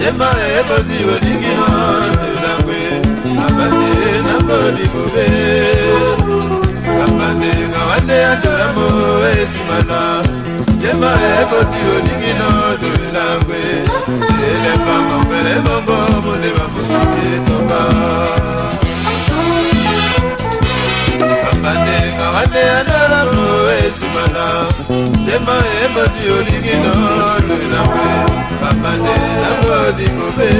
Jema ebodi oligino Nangwe Abande nambodi bobe Abande ngawande andoramo esimana Jema ebodi oligino Nangwe Ele pamo pele mongo Mule mamusike toba Abande ngawande andoramo esimana Jema ebodi oligino Nangwe Abande nambodi bobe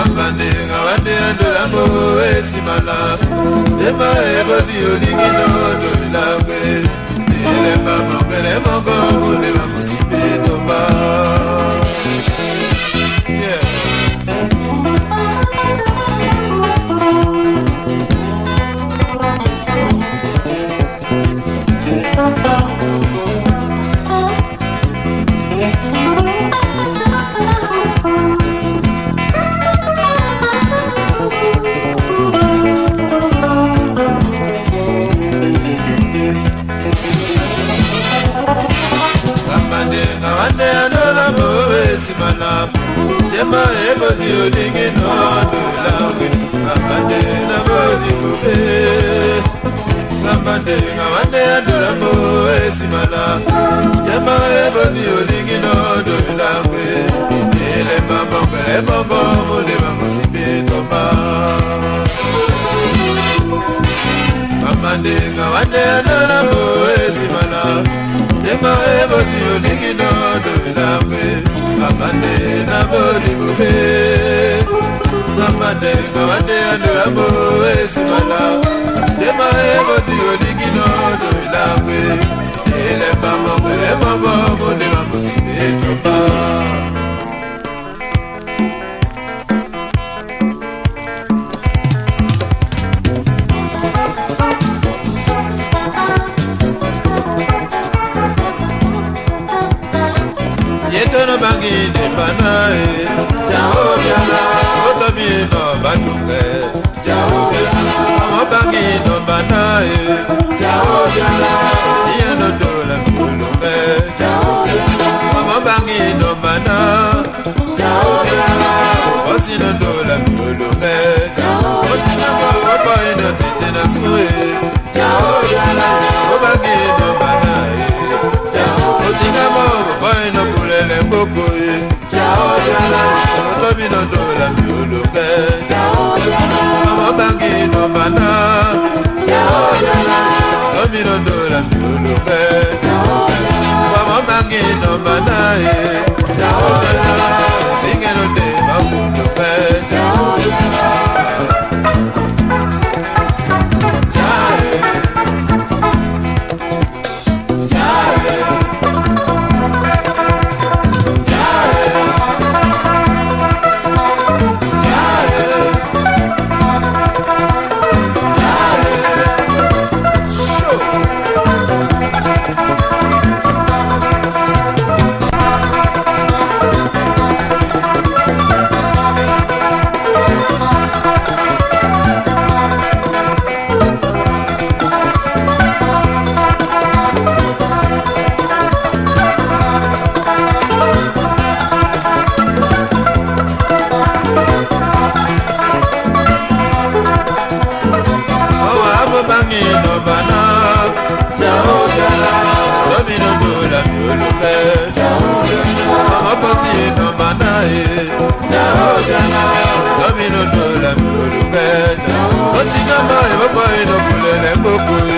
Abande ngawande andoramo esimana Jema ebodi oligino Nangwe Ele pamo pele mongo Mule mamusike toba Jema ebodi oligino Nangwe Abande nambodi bobe Abande ngawande andoramo esimana Jema ebodi oligino Nangwe Ele mambo kele bongo Mule mamusipe tomba Abande ngawande andoramo esimana Jema ebodi oligino Nangwe Abande nambodi bobe Abande ngawande andoramo esimana Jema ebodi oligino Nangwe Ele mambo kele bongo Mule mamusipe tomba Yetono bangi de banae Jao biala Otomi no banunge Jao biala Omo bangi no banae Jao biala Yeno dola mulunge Jao biala Omo bangi no bana Jao biala Osi no dola mulunge Osi no opo ino titena sue Jao biala Omo bangi no banae Osi no opo ino Mboko ye Jao jala Otobi no dola mioloke Jao jala Mama bangi no mana Jao jala Otobi no dola mioloke Jao jala Mama bangi no mana ye Jao jala Singe no de mamuloke Jao jala Domino dola mulunga, osigama ebo boy no kulele boku.